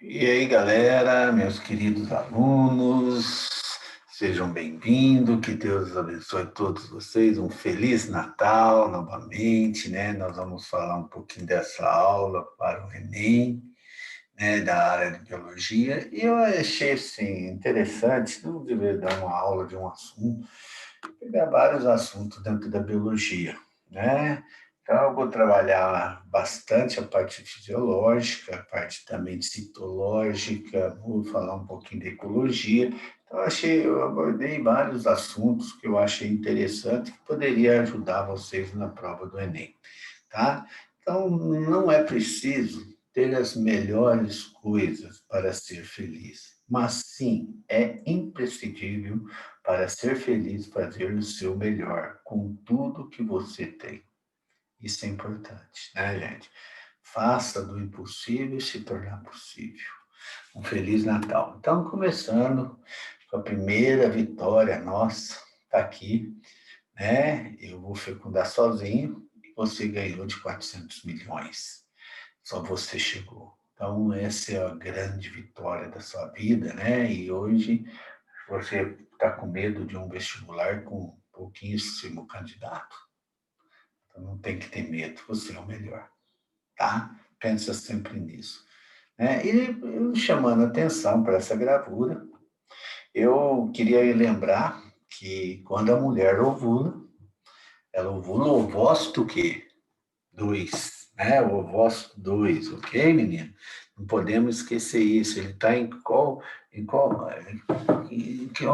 E aí, galera, meus queridos alunos, sejam bem-vindos, que Deus abençoe todos vocês, um Feliz Natal novamente, né? Nós vamos falar um pouquinho dessa aula para o Enem, né, da área de biologia, e eu achei, assim, interessante, não deveria dar uma aula de um assunto, pegar vários assuntos dentro da biologia, né? Então, eu vou trabalhar bastante a parte fisiológica, a parte também citológica, vou falar um pouquinho de ecologia. Então, eu abordei vários assuntos que eu achei interessante que poderia ajudar vocês na prova do Enem, tá? Então, não é preciso ter as melhores coisas para ser feliz, mas sim, é imprescindível para ser feliz fazer o seu melhor com tudo que você tem. Isso é importante, né, gente? Faça do impossível se tornar possível. Um Feliz Natal. Então, começando com a primeira vitória nossa, tá aqui, né? Eu vou fecundar sozinho e você ganhou de 400 milhões. Só você chegou. Então, essa é a grande vitória da sua vida, né? E hoje você está com medo de um vestibular com pouquíssimo candidato. Então, não tem que ter medo, você é o melhor, tá? Pensa sempre nisso. Né? E chamando atenção para essa gravura, eu queria lembrar que quando a mulher ovula, ela ovula o ovosto quê? 2, né? O ovosto 2, ok, menino? Não podemos esquecer isso. Ele está em qual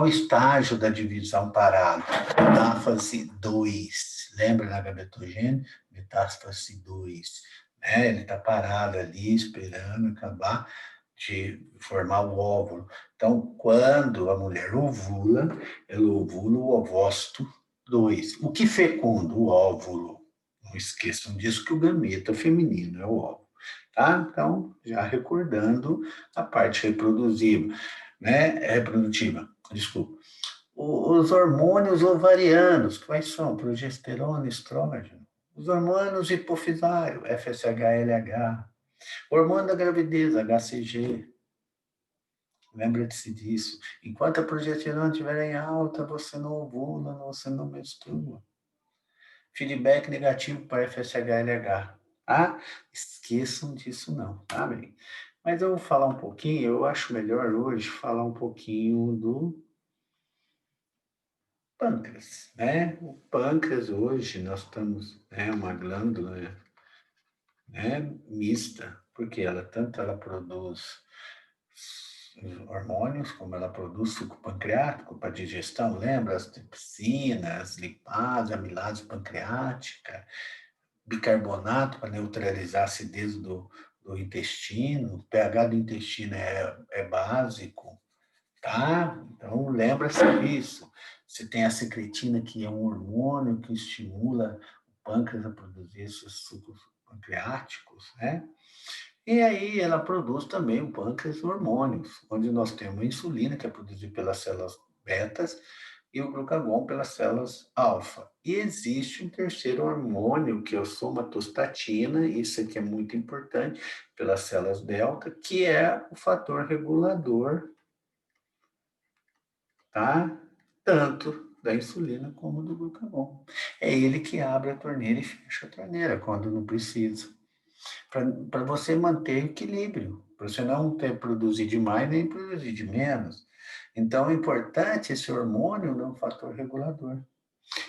estágio da divisão parado? Metáfase 2. Lembra da gametogênese? Metáfase 2. Né? Ele está parado ali, esperando acabar de formar o óvulo. Então, quando a mulher ovula, ela ovula o ovosto 2. O que fecunda? O óvulo. Não esqueçam disso, que o gameta feminino é o óvulo. Tá? Então, já recordando a parte reproduziva, né? Reprodutiva, desculpa. Os hormônios ovarianos, quais são? Progesterona, estrógeno. Os hormônios hipofisário, FSH, LH. Hormônio da gravidez, HCG. Lembra-se disso. Enquanto a progesterona estiver em alta, você não ovula, você não menstrua. Feedback negativo para FSH-LH, tá? Esqueçam disso não, tá bem? Mas eu vou falar um pouquinho, eu acho melhor hoje falar um pouquinho do pâncreas, né? O pâncreas hoje, nós estamos, né, uma glândula, né, mista, porque ela produz hormônios, como ela produz suco pancreático para digestão, lembra? As tripsinas, lipase, amilase pancreática, bicarbonato para neutralizar a acidez do intestino, o pH do intestino é básico, tá? Então, lembra-se disso. Você tem a secretina, que é um hormônio que estimula o pâncreas a produzir esses sucos pancreáticos, né? E aí ela produz também o pâncreas hormônios, onde nós temos a insulina, que é produzida pelas células betas, e o glucagon pelas células alfa. E existe um terceiro hormônio, que é a somatostatina, isso aqui é muito importante, pelas células delta, que é o fator regulador, tá? Tanto da insulina como do glucagon. É ele que abre a torneira e fecha a torneira quando não precisa, para você manter equilíbrio, para você não ter produzir de mais nem produzir de menos. Então, é importante esse hormônio é um fator regulador.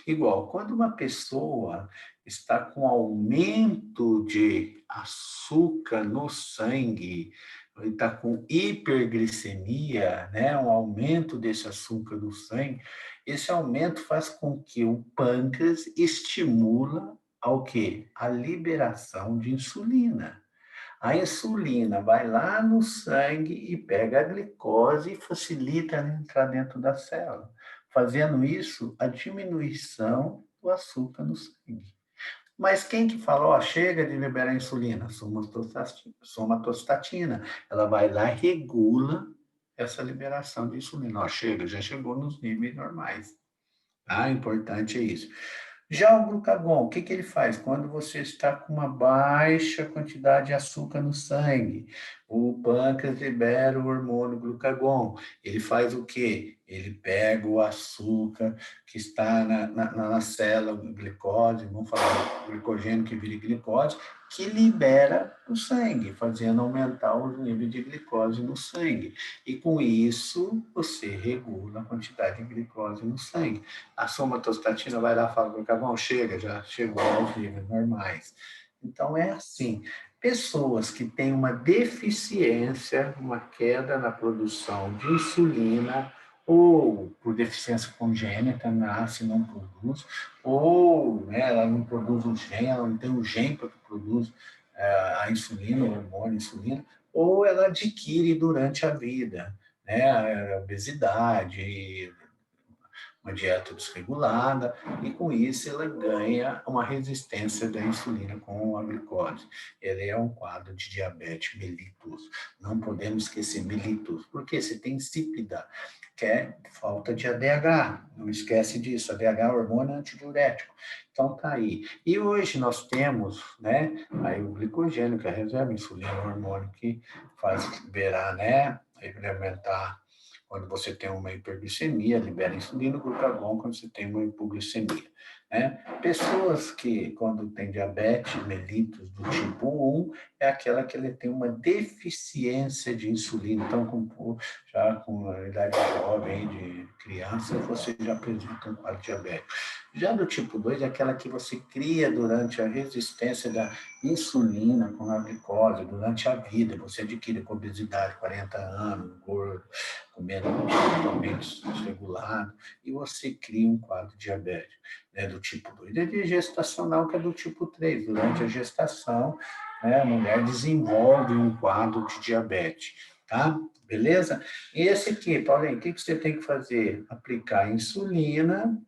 Igual, quando uma pessoa está com aumento de açúcar no sangue, está com hiperglicemia, né, um aumento desse açúcar no sangue, esse aumento faz com que o pâncreas estimula ao quê? A liberação de insulina. A insulina vai lá no sangue e pega a glicose e facilita ela entrar dentro da célula, fazendo isso a diminuição do açúcar no sangue. Mas quem que fala, ó, chega de liberar insulina? Somatostatina. Ela vai lá e regula essa liberação de insulina. Ó, chega, já chegou nos níveis normais. Tá? Importante é isso. Já o glucagon, o que ele faz? Quando você está com uma baixa quantidade de açúcar no sangue, O pâncreas libera o hormônio glucagon. Ele faz o quê? Ele pega o açúcar que está na célula, glicose, vamos falar glicogênio que vira glicose, que libera o sangue, fazendo aumentar os níveis de glicose no sangue. E com isso, você regula a quantidade de glicose no sangue. A somatostatina vai lá e fala, glucagon, chega, já chegou aos níveis normais. Então, é assim. Pessoas que têm uma deficiência, uma queda na produção de insulina, ou por deficiência congênita, nasce e não produz, ou né, ela não produz um gene, ela não tem um gene para que produz a insulina, o hormônio insulina, ou ela adquire durante a vida, né, a obesidade, uma dieta desregulada, e com isso ela ganha uma resistência da insulina com a glicose. Ele é um quadro de diabetes mellitus. Não podemos esquecer mellitus, porque se tem insípida, que é falta de ADH. Não esquece disso, ADH é hormônio antidiurético. Então tá aí. E hoje nós temos, né, aí o glicogênio, que é a reserva insulina, o hormônio que faz liberar, né, implementar quando você tem uma hiperglicemia, libera insulina, glucagon quando você tem uma hipoglicemia. Né? Pessoas que, quando tem diabetes mellitus do tipo 1, é aquela que ele tem uma deficiência de insulina. Então, já com a idade jovem, de criança, você já apresenta um quadro diabético. Já do tipo 2 é aquela que você cria durante a resistência da insulina com a glicose, durante a vida. Você adquire com obesidade, 40 anos, gordo, comendo totalmente desregulado, e você cria um quadro diabético, né, do tipo 2. E de gestacional, que é do tipo 3. Durante a gestação, né, a mulher desenvolve um quadro de diabetes, tá? Beleza? E esse aqui, Paulinho, o que você tem que fazer? Aplicar insulina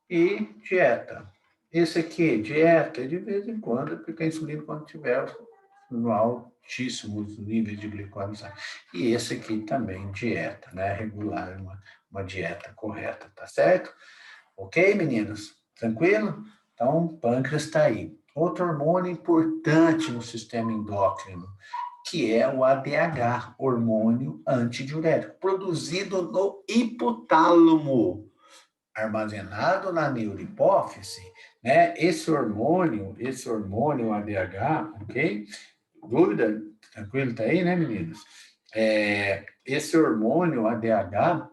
e dieta. Esse aqui, dieta, de vez em quando, aplicar insulina quando tiver no altíssimos níveis de glicose no sangue. E esse aqui também, dieta, né? Regular, uma dieta correta, tá certo? Ok, meninos? Tranquilo? Então, o pâncreas está aí. Outro hormônio importante no sistema endócrino, que é o ADH, hormônio antidiurético, produzido no hipotálamo, armazenado na neurohipófise, né? Esse hormônio ADH, ok? Dúvida? Tranquilo, tá aí, né, meninos? Esse hormônio ADH,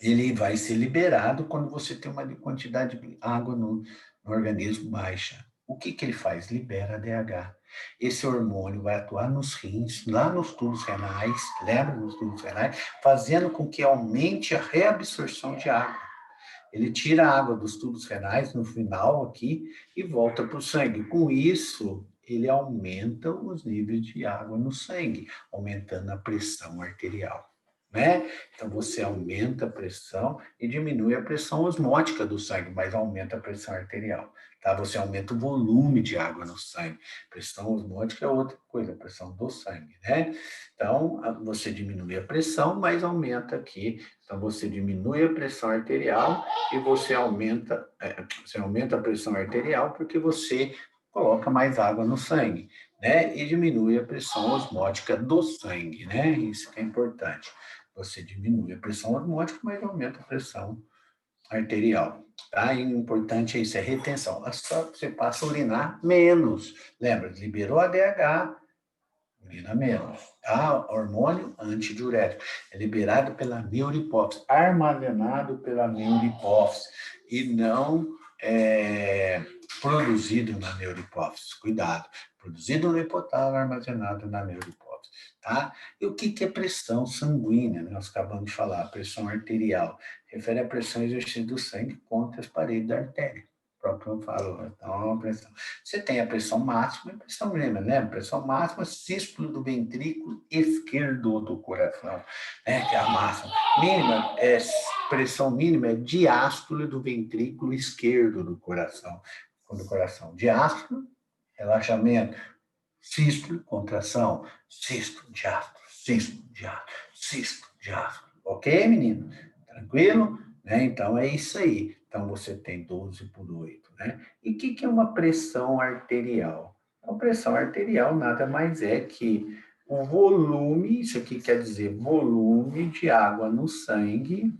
ele vai ser liberado quando você tem uma quantidade de água no organismo baixa. O que ele faz? Libera ADH. Esse hormônio vai atuar nos rins, lá nos tubos renais, lembra dos tubos renais, fazendo com que aumente a reabsorção de água. Ele tira a água dos tubos renais no final aqui e volta para o sangue. Com isso, ele aumenta os níveis de água no sangue, aumentando a pressão arterial. Né? Então, você aumenta a pressão e diminui a pressão osmótica do sangue, mas aumenta a pressão arterial. Tá? Você aumenta o volume de água no sangue. Pressão osmótica é outra coisa, a pressão do sangue, né? Então, você diminui a pressão, mas aumenta aqui. Então, você diminui a pressão arterial e você aumenta a pressão arterial porque você coloca mais água no sangue, né? E diminui a pressão osmótica do sangue, né? Isso que é importante. Você diminui a pressão osmótica, mas aumenta a pressão arterial, tá? E o importante é isso, é retenção. Só você passa a urinar menos. Lembra, liberou a DH, urina menos. Tá? Hormônio antidiurético. É liberado pela neurohipófise, armazenado pela neurohipófise e não produzido na neurohipófise. Cuidado. Produzido no hipotálamo, armazenado na neurohipófise. Tá? E o que é pressão sanguínea? Nós acabamos de falar, pressão arterial. Refere à pressão exercida do sangue contra as paredes da artéria. O próprio falou. Então, a pressão. Você tem a pressão máxima e a pressão mínima, né? A pressão máxima, sístole do ventrículo esquerdo do coração, né? Que é a máxima. Mínima, pressão mínima é diástole do ventrículo esquerdo do coração. Diástole, relaxamento. Sístole, contração. Sístole, diástole. Sístole, diástole. Sístole, diástole. Ok, menino? Tranquilo? Né? Então, é isso aí. Então, você tem 12 por 8, né? E o que é uma pressão arterial? A pressão arterial nada mais é que o volume, isso aqui quer dizer volume de água no sangue,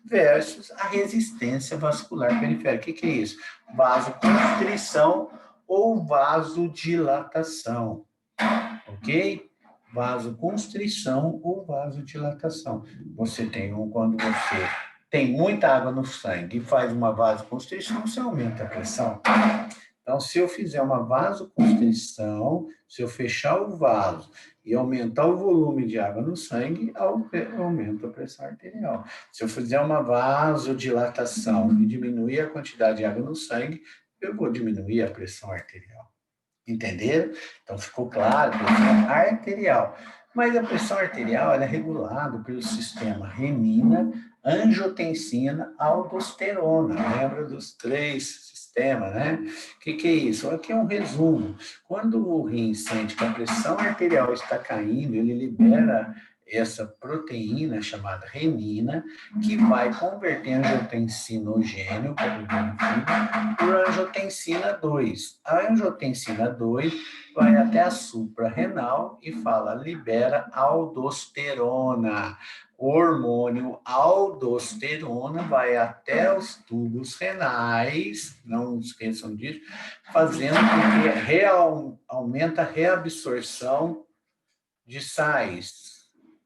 versus a resistência vascular periférica. O que é isso? Vasoconstrição ou vasodilatação, ok? Vasoconstrição ou vasodilatação. Você tem quando você tem muita água no sangue e faz uma vasoconstrição, você aumenta a pressão. Então, se eu fizer uma vasoconstrição, se eu fechar o vaso e aumentar o volume de água no sangue, aumenta a pressão arterial. Se eu fizer uma vasodilatação e diminuir a quantidade de água no sangue, eu vou diminuir a pressão arterial. Entenderam? Então, ficou claro, pressão arterial. Mas a pressão arterial ela é regulada pelo sistema renina, angiotensina, aldosterona. Lembra dos três sistemas, né? O que é isso? Aqui é um resumo. Quando o rim sente que a pressão arterial está caindo, ele libera essa proteína chamada renina, que vai converter angiotensinogênio, por angiotensina 2. A angiotensina 2 vai até a suprarrenal e fala, libera aldosterona. O hormônio aldosterona vai até os tubos renais, não esqueçam disso, fazendo com que aumenta a reabsorção de sais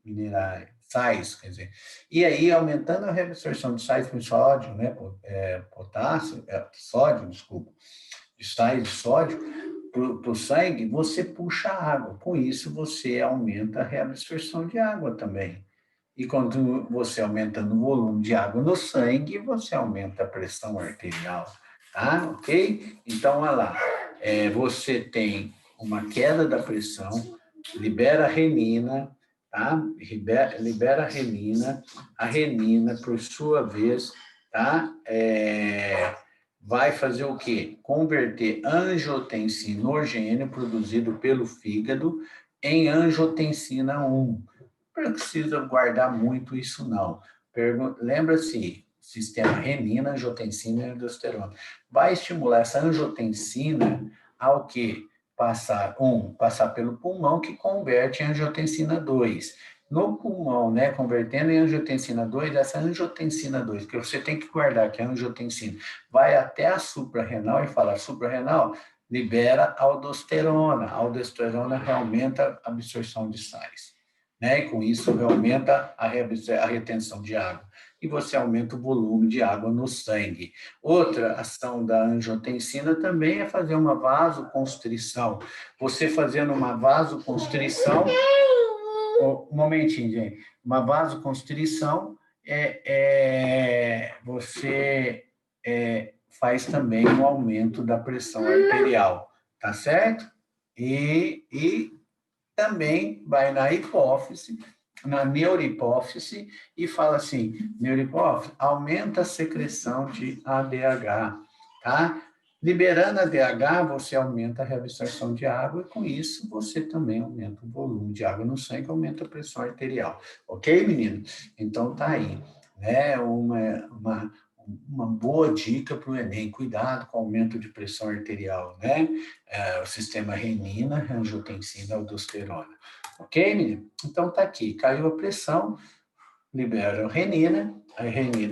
minerais, sais, quer dizer. E aí, aumentando a reabsorção de sais com sódio, né, potássio, sódio, desculpa, de sais de sódio, para o sangue, você puxa água. Com isso, você aumenta a reabsorção de água também. E quando você aumentando o volume de água no sangue, você aumenta a pressão arterial, tá? Ok? Então, olha lá, você tem uma queda da pressão, libera renina, tá? Libera renina, a renina, por sua vez, tá? Vai fazer o quê? Converter angiotensinogênio produzido pelo fígado em angiotensina 1. Não precisa guardar muito isso, não. Lembra-se, sistema renina, angiotensina e aldosterona. Vai estimular essa angiotensina ao quê? Passar pelo pulmão, que converte em angiotensina 2. No pulmão, né, convertendo em angiotensina 2, essa angiotensina 2, que você tem que guardar, que é a angiotensina, vai até a suprarrenal e fala, suprarrenal, libera aldosterona. A aldosterona aumenta a absorção de sais. Né? E com isso aumenta a retenção de água e você aumenta o volume de água no sangue. Outra ação da angiotensina também é fazer uma vasoconstrição. Você fazendo uma vasoconstrição, um momentinho, gente, uma vasoconstrição você faz também um aumento da pressão arterial, tá certo? E também vai na hipófise, na neurohipófise, e fala assim, neurohipófise, aumenta a secreção de ADH, tá? Liberando ADH, você aumenta a reabsorção de água e, com isso, você também aumenta o volume de água no sangue, aumenta a pressão arterial. Ok, menino? Então, tá aí, né? Uma boa dica para o Enem, cuidado com o aumento de pressão arterial, né? O sistema renina, angiotensina, aldosterona. Ok, menino? Então tá aqui, caiu a pressão, libera a renina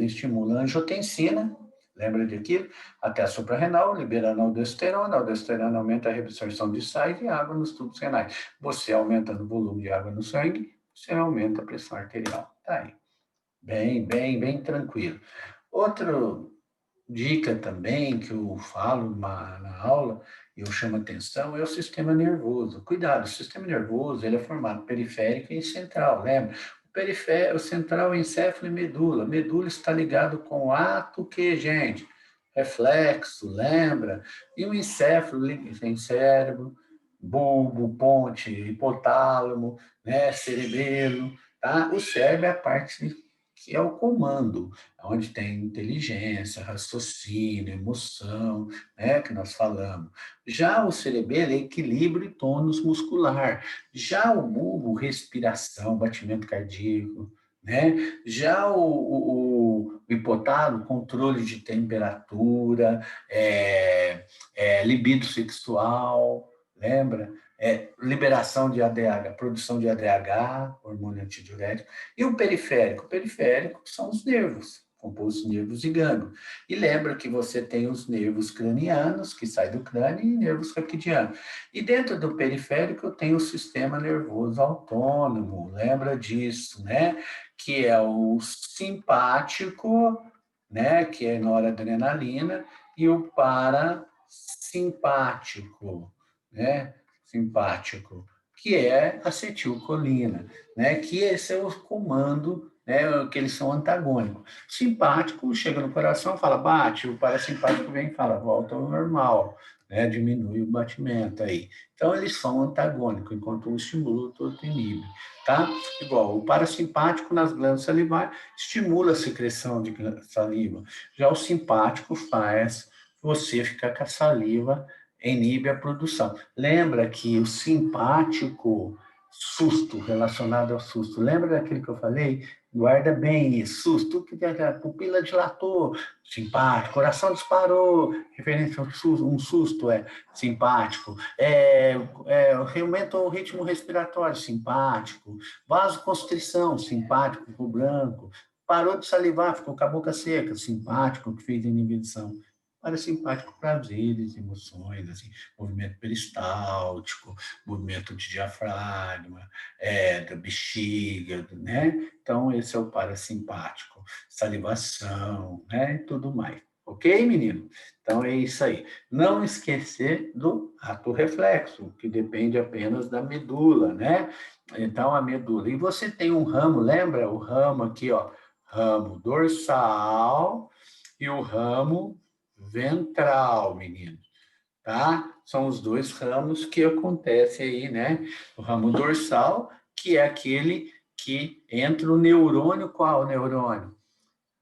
estimula a angiotensina, lembra daquilo? Até a suprarrenal, liberando a aldosterona aumenta a reabsorção de sais e água nos tubos renais. Você aumenta o volume de água no sangue, você aumenta a pressão arterial. Tá aí. Bem tranquilo. Outra dica também que eu falo na aula, e eu chamo atenção, é o sistema nervoso. Cuidado, o sistema nervoso ele é formado periférico e central, lembra? O central é encéfalo e medula. Medula está ligado com o ato que, gente? Reflexo, lembra? E o encéfalo tem cérebro, bulbo, ponte, hipotálamo, né, cerebelo, tá? O cérebro é a parte que é o comando, onde tem inteligência, raciocínio, emoção, né, que nós falamos. Já o cerebelo é equilíbrio e tônus muscular. Já o bulbo, respiração, batimento cardíaco, né? Já o hipotálamo, controle de temperatura, libido sexual, lembra? Liberação de ADH, produção de ADH, hormônio antidiurético, e o periférico são os nervos, compostos de nervos e gânglios. E lembra que você tem os nervos cranianos, que saem do crânio, e nervos raquidianos. E dentro do periférico tem o sistema nervoso autônomo, lembra disso, né? Que é o simpático, né? Que é noradrenalina, e o parasimpático, né? Simpático, que é acetilcolina, né? Que esse é o comando, né? Que eles são antagônicos. Simpático chega no coração, fala bate, o parasimpático vem e fala volta ao normal, né? Diminui o batimento aí. Então eles são antagônicos, enquanto um estimula, o outro inibe, tá? Igual o parasimpático nas glândulas salivares estimula a secreção de saliva, já o simpático faz você ficar com a saliva, inibe a produção. Lembra que o simpático, susto, relacionado ao susto, lembra daquele que eu falei? Guarda bem isso, susto, que a pupila dilatou, simpático, coração disparou, referência a um susto é simpático, aumenta o ritmo respiratório, simpático, vasoconstrição, simpático, ficou branco, parou de salivar, ficou com a boca seca, simpático, que fez inibição. Parasimpático, prazeres, emoções, assim, movimento peristáltico, movimento de diafragma, da bexiga, né? Então, esse é o parasimpático, salivação, né? E tudo mais. Ok, menino? Então, é isso aí. Não esquecer do ato reflexo, que depende apenas da medula, né? Então, a medula. E você tem um ramo, lembra? O ramo aqui, ó, ramo dorsal e o ramo ventral, meninos, tá? São os dois ramos que acontecem aí, né? O ramo dorsal, que é aquele que entra o neurônio, qual neurônio?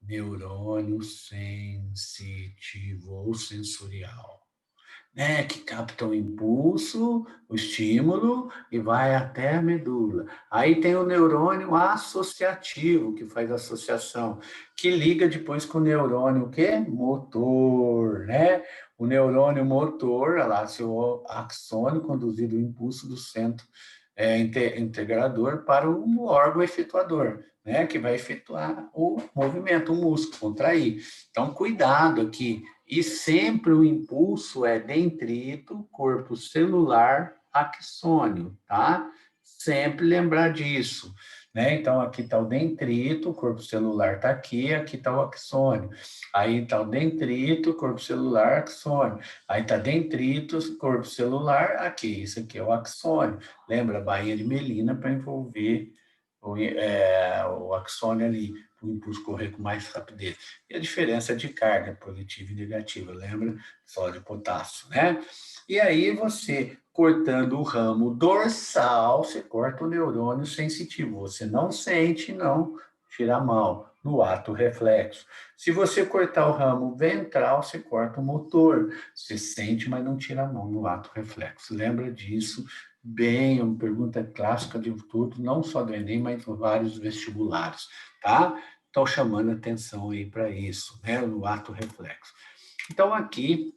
Neurônio sensitivo ou sensorial, né, que capta o impulso, o estímulo e vai até a medula. Aí tem o neurônio associativo, que faz associação, que liga depois com o neurônio o quê? Motor, né? O neurônio motor, olha lá, seu axônio conduzido o impulso do centro integrador para o órgão efetuador, né? Que vai efetuar o movimento, o músculo, contrair. Então, cuidado aqui. E sempre o impulso é dendrito, corpo celular, axônio, tá? Sempre lembrar disso, né? Então, aqui está o dendrito, o corpo celular está aqui está o axônio. Aí está o dendrito, corpo celular, axônio. Aí está dendrito, corpo celular, aqui. Isso aqui é o axônio. Lembra? A bainha de melina para envolver o axônio ali, o impulso correr com mais rapidez. E a diferença de carga positiva e negativa, lembra? Sódio e potássio, né? E aí você, cortando o ramo dorsal, você corta o neurônio sensitivo. Você não sente, não tira mal no ato reflexo. Se você cortar o ramo ventral, você corta o motor. Você sente, mas não tira a mão no ato reflexo. Lembra disso? Bem, é uma pergunta clássica de tudo, não só do Enem, mas de vários vestibulares, tá? Estou chamando atenção aí para isso, né? No ato reflexo. Então, aqui,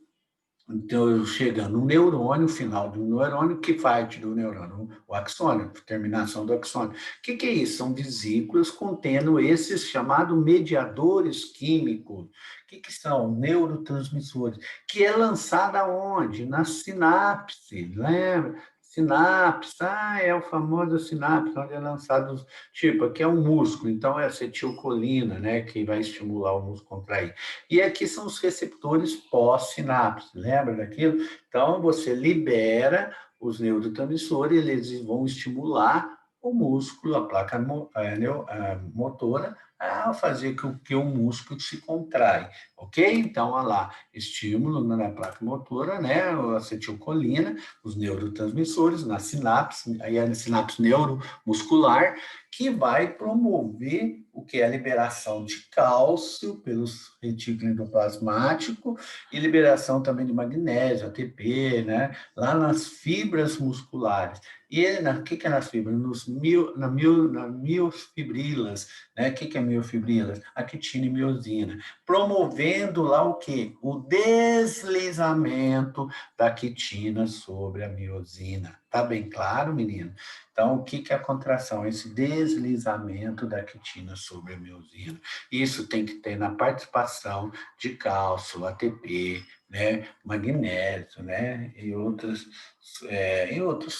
então, chega no neurônio, final do neurônio, que parte do neurônio? O axônio, terminação do axônio. O que é isso? São vesículas contendo esses chamados mediadores químicos. O que são? Neurotransmissores. Que é lançada aonde? Na sinapse, lembra? Sinapse, é o famoso sinapse, onde é lançado, tipo, aqui é um músculo, então é acetilcolina, né, que vai estimular o músculo a contrair. E aqui são os receptores pós-sinapse, lembra daquilo? Então, você libera os neurotransmissores, eles vão estimular o músculo, a placa motora, a fazer com que o músculo se contrai, ok? Então, olha lá, estímulo na placa motora, né, a acetilcolina, os neurotransmissores na sinapse, aí a sinapse neuromuscular, que vai promover o que é a liberação de cálcio pelos retículo endoplasmático e liberação também de magnésio, ATP, né? Lá nas fibras musculares. E o que é nas fibras? Na miofibrilas, né? O que é miofibrilas? A quitina e miosina. Promovendo lá o quê? O deslizamento da quitina sobre a miosina. Tá bem claro, menino? Então, o que é a contração? Esse deslizamento da quitina sobre a miosina. Isso tem que ter na participação de cálcio, ATP, né, magnésio, né, e outros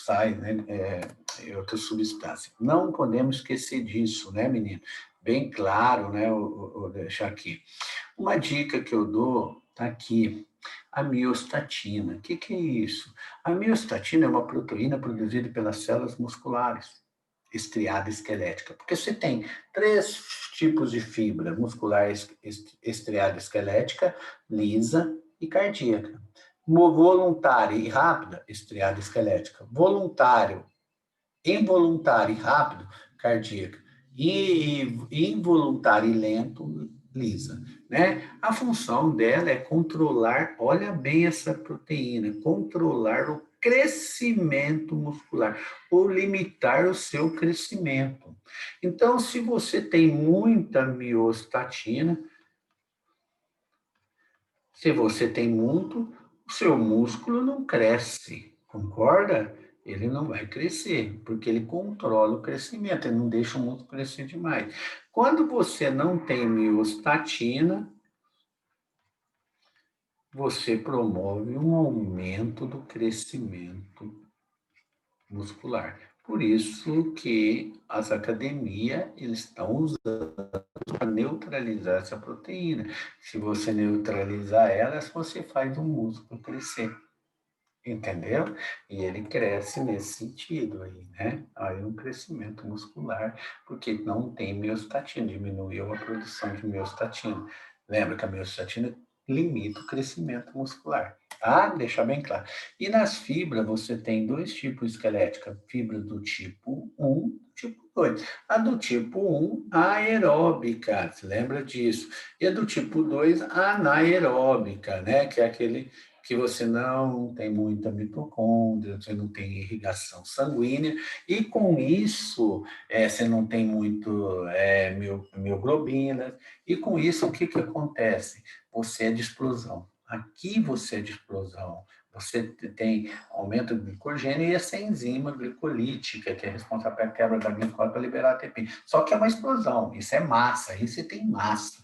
sais, né, e outras substâncias. Não podemos esquecer disso, né, menino? Bem claro, né, vou deixar aqui. Uma dica que eu dou está aqui, a miostatina. O que é isso? A miostatina é uma proteína produzida pelas células musculares, estriada esquelética, porque você tem três tipos de fibra muscular estriada esquelética, lisa e cardíaca. Voluntária e rápida, estriada esquelética. Voluntário, involuntário e rápido, cardíaca. E involuntário e lento, lisa. Né? A função dela é controlar, olha bem essa proteína, controlar o crescimento muscular, ou limitar o seu crescimento. Então, se você tem muita miostatina, se você tem muito, o seu músculo não cresce, concorda? Ele não vai crescer, porque ele controla o crescimento, ele não deixa o músculo crescer demais. Quando você não tem miostatina, você promove um aumento do crescimento muscular. Por isso que as academias eles estão usando para neutralizar essa proteína. Se você neutralizar elas, você faz o músculo crescer. Entendeu? E ele cresce nesse sentido aí, né? Aí um crescimento muscular, porque não tem miostatina, diminuiu a produção de miostatina. Lembra que a miostatina limita o crescimento muscular, tá? Deixar bem claro. E nas fibras você tem dois tipos esqueléticos, fibra do tipo 1 e tipo 2. A do tipo 1, aeróbica, você lembra disso? E a do tipo 2, anaeróbica, né? Que é aquele que você não tem muita mitocôndria, você não tem irrigação sanguínea, e com isso você não tem muito mioglobina, e com isso o que acontece? Você é de explosão. Aqui você é de explosão. Você tem aumento do glicogênio e essa enzima glicolítica, que é responsável pela quebra da glicose para liberar ATP. Só que é uma explosão, isso é massa, aí você tem massa.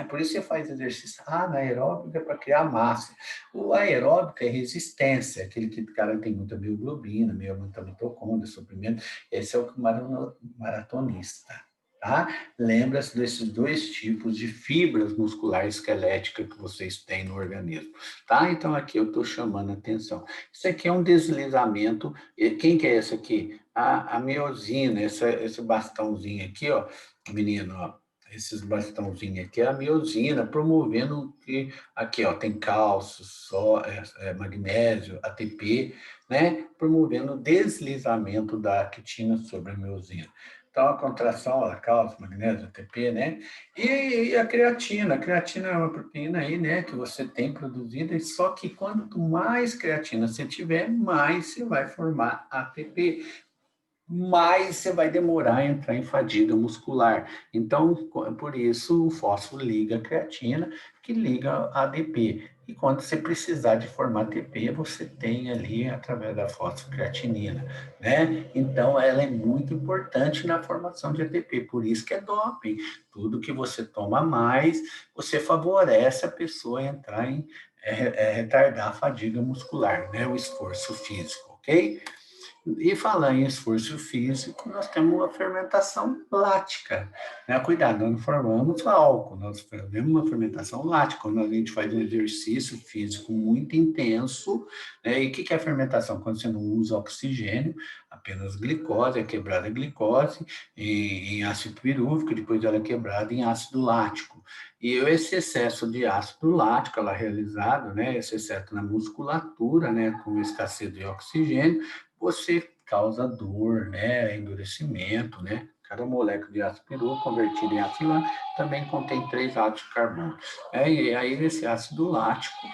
Por isso você faz exercício anaeróbico para criar massa. O aeróbico é resistência, aquele que o cara tem muita bioglobina, muita mitocôndria, suprimento. Esse é o maratonista. Tá? Lembra-se desses dois tipos de fibras musculares esqueléticas que vocês têm no organismo. Tá? Então, aqui eu estou chamando a atenção. Isso aqui é um deslizamento. E quem que é esse aqui? A miosina, esse bastãozinho aqui, ó, menino, ó, esses bastãozinhos aqui é a miosina, promovendo que aqui, ó, tem cálcio, magnésio, ATP, né? Promovendo o deslizamento da quitina sobre a miosina. Então, a contração, a cálcio, magnésio, ATP, né? E a creatina é uma proteína aí, né, que você tem produzida, só que quanto mais creatina você tiver, mais você vai formar ATP, mais você vai demorar a entrar em fadiga muscular. Então, por isso, o fósforo liga a creatina, que liga a ADP. E quando você precisar de formar ATP, você tem ali através da fosfocreatinina, né? Então, ela é muito importante na formação de ATP, por isso que é doping. Tudo que você toma mais, você favorece a pessoa a entrar em retardar a fadiga muscular, né? O esforço físico, ok? E falando em esforço físico, nós temos uma fermentação lática. Né? Cuidado, nós não formamos álcool, nós fazemos uma fermentação lática, quando a gente faz um exercício físico muito intenso. Né? E o que é a fermentação? Quando você não usa oxigênio, apenas glicose, é quebrada a glicose em ácido pirúvico, depois ela é quebrada em ácido lático. E esse excesso de ácido lático, ela é realizado, né, esse excesso na musculatura, né, com escassez de oxigênio, você causa dor, né, endurecimento, né, Cada molécula de ácido pirúvico convertida em ácido lático também contém 3 átomos de carbono. E aí, nesse ácido lático,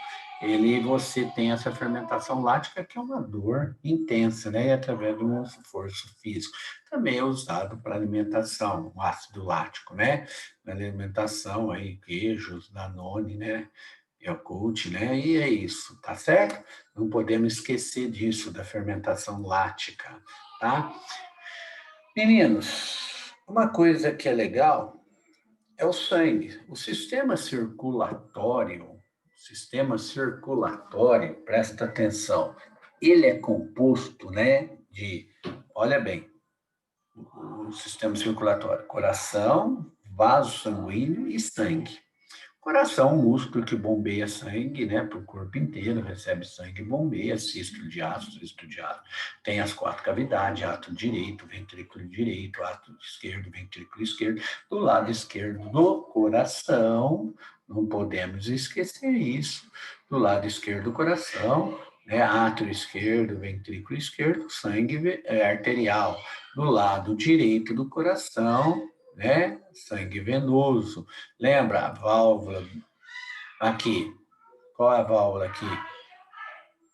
você tem essa fermentação lática, que é uma dor intensa, né? E através de um esforço físico. Também é usado para alimentação, o ácido lático, né? Na alimentação, aí, queijos, Danone, né? Yakult, né? E é isso, tá certo? Não podemos esquecer disso, da fermentação lática, tá? Meninos, uma coisa que é legal é o sangue. O sistema circulatório, presta atenção, ele é composto, né, olha bem, o sistema circulatório, coração, vaso sanguíneo e sangue. Coração, músculo que bombeia sangue, né, para o corpo inteiro, recebe sangue e bombeia, cisto de ácido. Tem as 4 cavidades, átrio direito, ventrículo direito, átrio esquerdo, ventrículo esquerdo. Do lado esquerdo do coração, não podemos esquecer isso, do lado esquerdo do coração, né, átrio esquerdo, ventrículo esquerdo, sangue arterial. Do lado direito do coração, né, sangue venoso. Lembra a válvula aqui? Qual é a válvula aqui?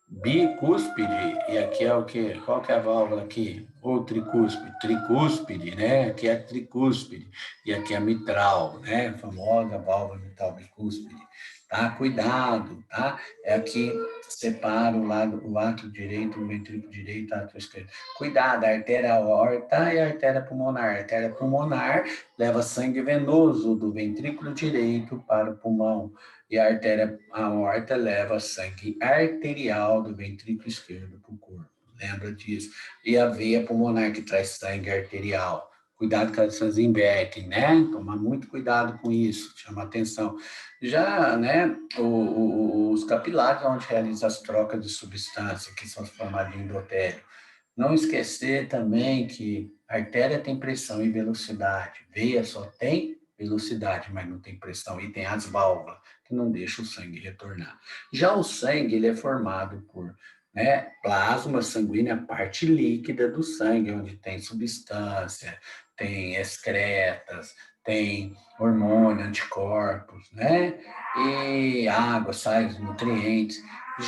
Bicúspide. E aqui é o quê? Qual que é a válvula aqui? Ou tricúspide? Tricúspide, né? Aqui é tricúspide. E aqui é mitral, né? A famosa válvula mitral bicúspide. Tá? Cuidado, tá? É aqui separa o átrio direito, o ventrículo direito, o átrio esquerdo. Cuidado, a artéria aorta e a artéria pulmonar. A artéria pulmonar leva sangue venoso do ventrículo direito para o pulmão. E a artéria aorta leva sangue arterial do ventrículo esquerdo para o corpo. Lembra disso? E a veia pulmonar que traz sangue arterial. Cuidado com essas invertem, né? Tomar muito cuidado com isso, chama atenção. Já, né, os capilares, onde realiza as trocas de substância, que são formados de endotélio. Não esquecer também que a artéria tem pressão e velocidade, veia só tem velocidade, mas não tem pressão, e tem as válvulas, que não deixam o sangue retornar. Já o sangue, ele é formado por, né, plasma sanguíneo, a parte líquida do sangue, onde tem substância, tem excretas, tem hormônio, anticorpos, né? E água, sais, nutrientes.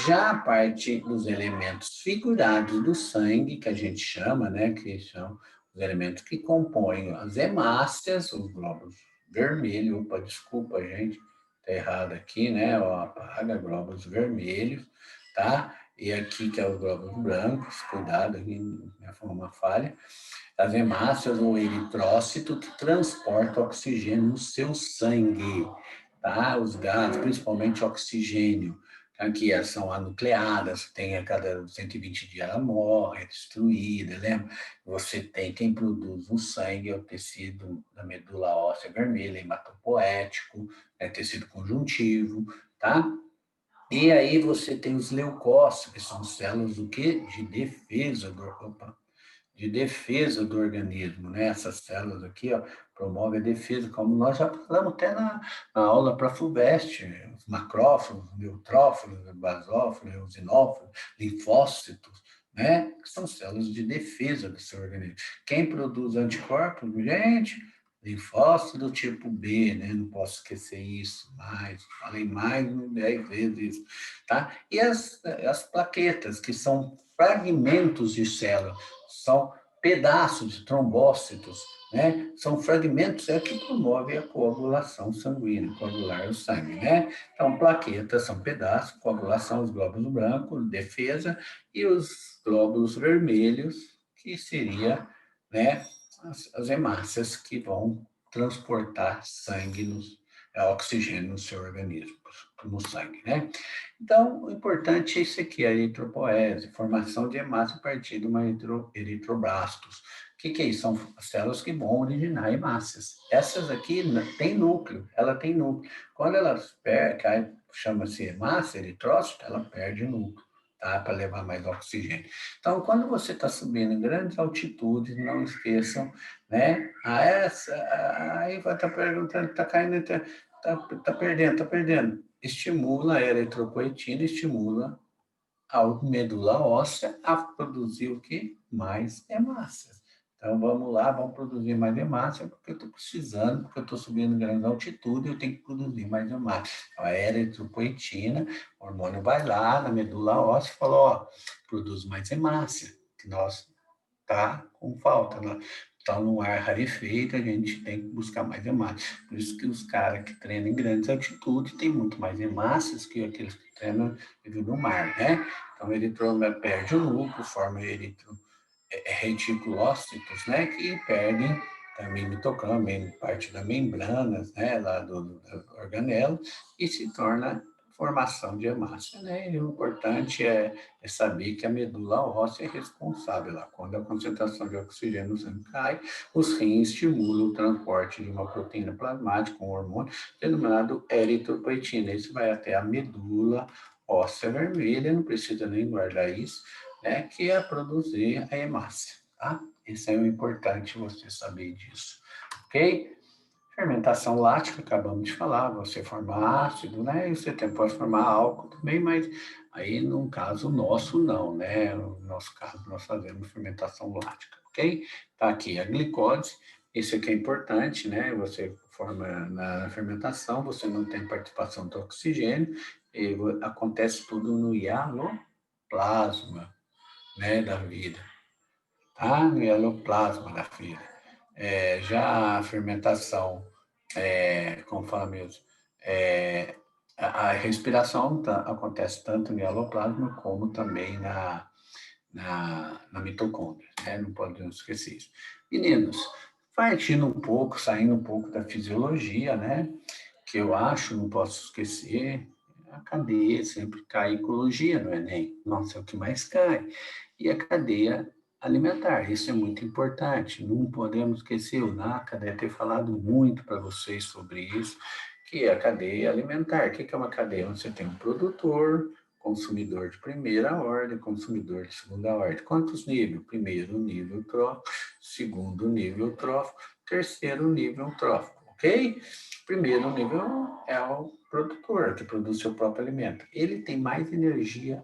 Já a parte dos elementos figurados do sangue, que a gente chama, né? Que são os elementos que compõem as hemácias, os glóbulos vermelhos. Opa, desculpa, gente, tá errado aqui, né? Ó, apaga, glóbulos vermelhos, tá? E aqui que é os glóbulos brancos, cuidado, aqui foi uma falha. As hemácias ou eritrócito que transporta oxigênio no seu sangue, tá? Os gases, principalmente oxigênio, aqui são anucleadas, tem a cada 120 dias ela morre, é destruída, lembra? Você tem quem produz o sangue, é o tecido da medula óssea vermelha, hematopoético, é tecido conjuntivo, tá? E aí você tem os leucócitos, que são células do quê? De defesa do organismo, né? Essas células aqui, ó, promovem a defesa, como nós já falamos até na aula para FUVEST, os macrófagos, neutrófilos, basófilos, eosinófilos, linfócitos, né? Que são células de defesa do seu organismo. Quem produz anticorpos, gente, linfócito do tipo B, né? Não posso esquecer isso mais, falei mais de 10 vezes isso, tá? E as plaquetas, que são fragmentos de célula, são pedaços de trombócitos, né? São fragmentos que promovem a coagulação sanguínea, coagular o sangue, né? Então, plaquetas são pedaços, coagulação, os glóbulos brancos, defesa, e os glóbulos vermelhos, que seria, né, as hemácias que vão transportar sangue, oxigênio no seu organismo, no sangue, né? Então, o importante é isso aqui, a eritropoese, formação de hemácia a partir de uma eritroblastos. O que é isso? São células que vão originar hemácias. Essas aqui têm núcleo, ela tem núcleo. Quando ela cai, chama-se hemácia, eritrócito, ela perde núcleo, tá? Para levar mais oxigênio. Então, quando você está subindo em grandes altitudes, não esqueçam, né? Aí vai estar perguntando, está caindo, está perdendo. Estimula a eritropoetina, estimula a medula óssea a produzir o que? Mais hemácias, Então, vamos lá, vamos produzir mais hemácia, porque eu estou precisando, porque eu estou subindo grande altitude, eu tenho que produzir mais hemácia. Então, a eritropoetina, o hormônio vai lá na medula óssea e fala, ó, produz mais hemácia, que nós tá com falta, né? Então, no ar rarefeito, a gente tem que buscar mais hemácia. Por isso que os caras que treinam em grandes altitudes têm muito mais hemácias que aqueles que treinam no mar, né? Então, ele perde o núcleo, forma reticulócitos, né? Que perdem também mitocôndria, parte da membrana, né? Lá do organelo, e se torna formação de hemácia, né? E o importante é saber que a medula óssea é responsável lá. Quando a concentração de oxigênio no sangue cai, os rins estimulam o transporte de uma proteína plasmática, um hormônio, denominado eritropoetina. Isso vai até a medula óssea vermelha, não precisa nem guardar isso, né? Que é produzir a hemácia, tá? Isso é o importante você saber disso, ok? Fermentação lática, acabamos de falar, você forma ácido, né? E você pode formar álcool também, mas aí no caso nosso não, né? No nosso caso nós fazemos fermentação lática, ok? Tá aqui a glicose, isso aqui é importante, né? Você forma na fermentação, você não tem participação do oxigênio, e acontece tudo no hialoplasma, né? Da vida, tá? No hialoplasma da vida. Já a fermentação como fala mesmo, é, a respiração acontece tanto no hialoplasma como também na mitocôndria, né? Não podemos esquecer isso. Meninos, partindo um pouco, saindo um pouco da fisiologia, né? Que eu acho, não posso esquecer, a cadeia sempre cai ecologia no Enem. Nossa, é o que mais cai. E a cadeia alimentar, isso é muito importante. Não podemos esquecer, o NACA deve ter falado muito para vocês sobre isso, que é a cadeia alimentar. O que é uma cadeia? Você tem um produtor, consumidor de primeira ordem, consumidor de segunda ordem. Quantos níveis? Primeiro nível trófico, segundo nível trófico, terceiro nível trófico, ok? Primeiro nível é o produtor, que produz seu próprio alimento. Ele tem mais energia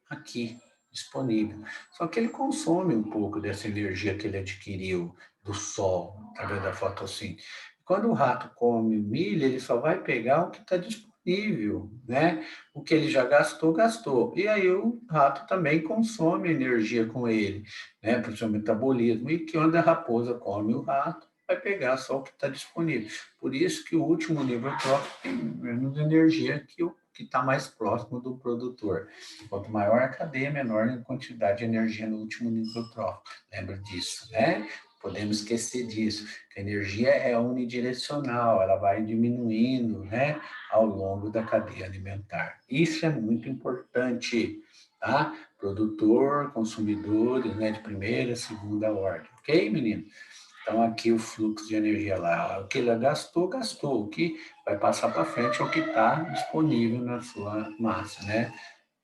aqui disponível. Só que ele consome um pouco dessa energia que ele adquiriu do sol, através da fotossíntese. Quando o rato come milho, ele só vai pegar o que está disponível, né? O que ele já gastou, gastou. E aí o rato também consome energia com ele, né? Para o seu metabolismo. E que quando a raposa come o rato, vai pegar só o que está disponível. Por isso que o último nível trófico tem menos energia que o que está mais próximo do produtor. Quanto maior a cadeia, menor a quantidade de energia no último nível trófico. Lembra disso, né? Podemos esquecer disso, que a energia é unidirecional, ela vai diminuindo, né, ao longo da cadeia alimentar. Isso é muito importante, tá? Produtor, consumidores, né, de primeira, segunda ordem, ok, menino? Então, aqui o fluxo de energia lá, o que ele gastou, gastou. O que vai passar para frente é o que está disponível na sua massa, né?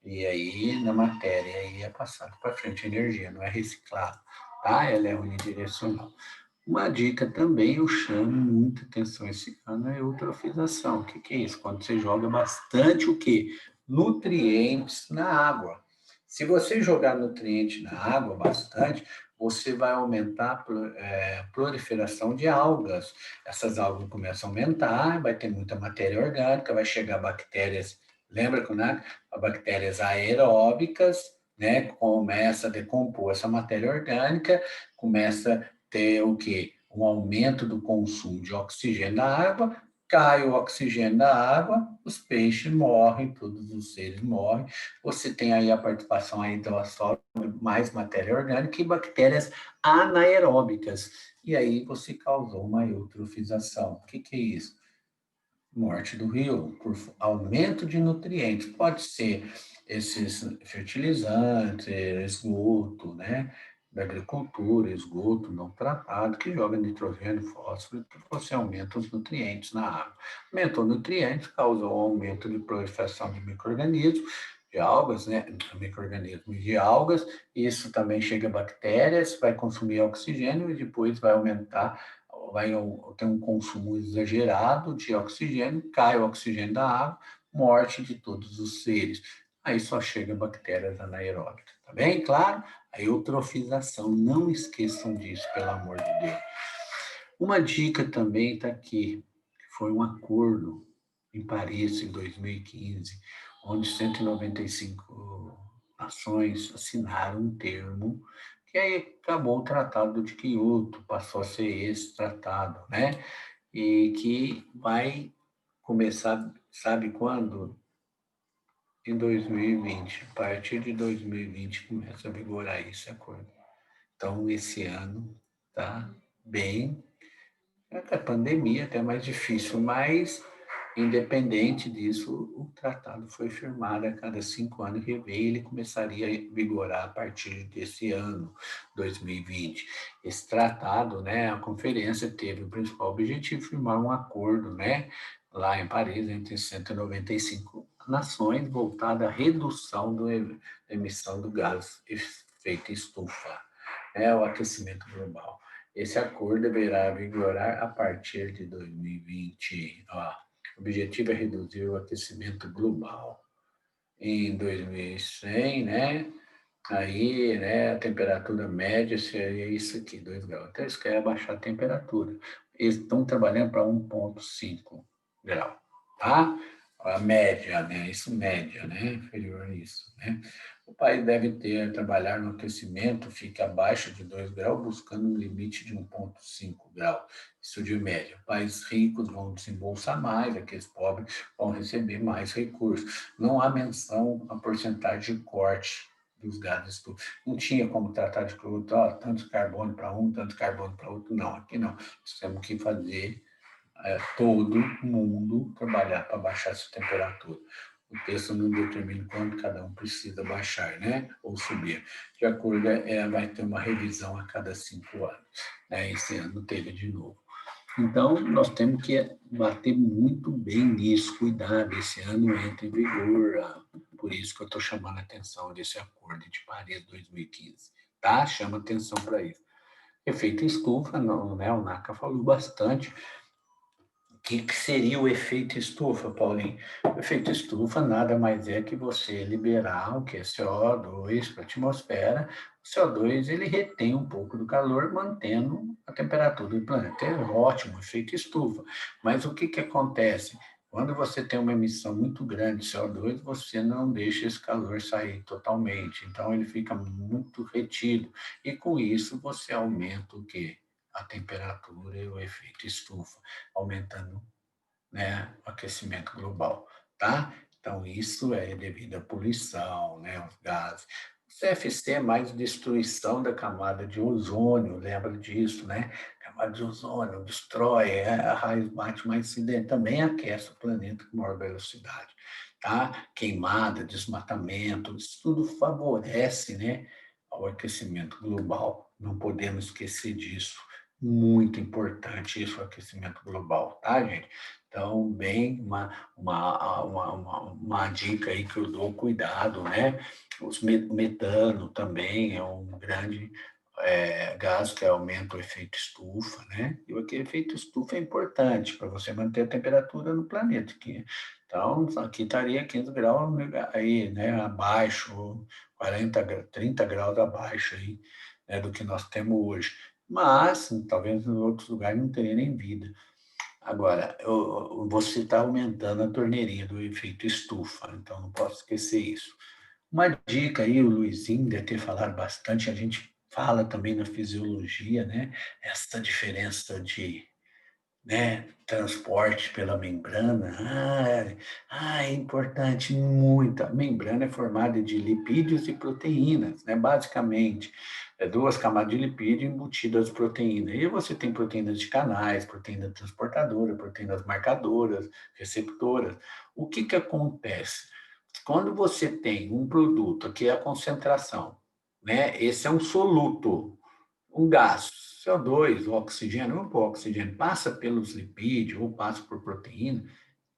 E aí, na matéria, aí é passado para frente a energia, não é reciclado, tá? Ela é unidirecional. Uma dica também, eu chamo muita atenção esse ano, é a eutrofização. O que que é isso? Quando você joga bastante o quê? Nutrientes na água. Se você jogar nutriente na água bastante, você vai aumentar a proliferação de algas. Essas algas começam a aumentar, vai ter muita matéria orgânica, vai chegar bactérias. Lembra que, né? Bactérias aeróbicas, né? Começa a decompor essa matéria orgânica, começa a ter o quê? Um aumento do consumo de oxigênio da água, cai o oxigênio da água, os peixes morrem, todos os seres morrem. Você tem aí a participação aí do solo, mais matéria orgânica e bactérias anaeróbicas. E aí você causou uma eutrofização. O que que é isso? Morte do rio, por aumento de nutrientes. Pode ser esses fertilizantes, esgoto, né? Da agricultura, esgoto não tratado, que joga nitrogênio, fósforo, que você aumenta os nutrientes na água. Aumentou nutrientes, causou um aumento de proliferação de micro-organismos, de algas, né? Micro-organismos de algas, isso também chega a bactérias, vai consumir oxigênio e depois vai aumentar vai ter um consumo exagerado de oxigênio, cai o oxigênio da água, morte de todos os seres. aí só chega bactérias anaeróbicas, tá bem? Claro, a eutrofização, não esqueçam disso, pelo amor de Deus. Uma dica também está aqui, foi um acordo em Paris, em 2015, onde 195 nações assinaram um termo, que aí acabou o Tratado de Quioto, passou a ser esse tratado, né? E que vai começar, sabe quando? Em 2020. A partir de 2020 começa a vigorar esse acordo. Então, esse ano está bem. A pandemia até mais difícil, mas independente disso, o tratado foi firmado a cada 5 anos, ele começaria a vigorar a partir desse ano, 2020. Esse tratado, né, a conferência teve o principal objetivo de firmar um acordo, né, lá em Paris, entre 195 nações, voltado à redução da emissão do gás efeito estufa, o aquecimento global. Esse acordo deverá vigorar a partir de 2020. Ó. O objetivo é reduzir o aquecimento global. Em 2100, né? Aí, né, a temperatura média seria isso aqui, 2 graus. Então, eles querem abaixar a temperatura. Eles estão trabalhando para 1,5 grau, tá? A média, né? Isso média, né? Inferior a isso, né? O país deve trabalhar no aquecimento, fica abaixo de 2 graus, buscando um limite de 1,5 grau. Isso de média. Países ricos vão desembolsar mais, aqueles pobres vão receber mais recursos. Não há menção à porcentagem de corte dos gases estufa. Não tinha como tratar de produto, tanto carbono para um, tanto carbono para outro. Não, aqui não. Nós temos que fazer todo mundo trabalhar para baixar essa temperatura. O texto não determina quanto cada um precisa baixar, né? Ou subir. De acordo, vai ter uma revisão a cada 5 anos. Né? Esse ano teve de novo. Então, nós temos que bater muito bem nisso, cuidar desse ano entra em vigor. Por isso que eu estou chamando a atenção desse acordo de Paris 2015. Tá? Chama atenção para isso. Efeito estufa, não, né? O NACA falou bastante. O que seria o efeito estufa, Paulinho? O efeito estufa nada mais é que você liberar o que é CO2 para a atmosfera. O CO2 ele retém um pouco do calor, mantendo a temperatura do planeta. É ótimo, efeito estufa. Mas o que acontece? Quando você tem uma emissão muito grande de CO2, você não deixa esse calor sair totalmente. Então, ele fica muito retido. E com isso, você aumenta o quê? A temperatura e o efeito estufa, aumentando, né, o aquecimento global, tá? Então, isso é devido à poluição, né, os gases. O CFC é mais destruição da camada de ozônio, lembra disso, né? A camada de ozônio destrói, a raiz bate mais acidente, também aquece o planeta com maior velocidade, tá? Queimada, desmatamento, isso tudo favorece, né, ao aquecimento global. Não podemos esquecer disso. Muito importante isso, o aquecimento global, tá, gente? Então, bem, uma dica aí que eu dou, cuidado, né? O metano também é um grande gás que aumenta o efeito estufa, né? E o efeito estufa é importante para você manter a temperatura no planeta. Então, aqui estaria 15 graus aí, né? Abaixo, 30 graus abaixo aí, né, do que nós temos hoje. Mas, talvez em outros lugares não teria nem vida. Agora, você está aumentando a torneirinha do efeito estufa, então não posso esquecer isso. Uma dica aí, o Luizinho deve ter falado bastante, a gente fala também na fisiologia, né? Essa diferença de, né, transporte pela membrana. É importante muito. A membrana é formada de lipídios e proteínas, né? Basicamente, duas camadas de lipídio embutidas proteínas. E você tem proteínas de canais, proteína transportadora, proteínas marcadoras, receptoras. O que acontece? Quando você tem um produto, aqui é a concentração, né? Esse é um soluto, um gás, CO2, o oxigênio, o oxigênio passa pelos lipídios ou passa por proteína,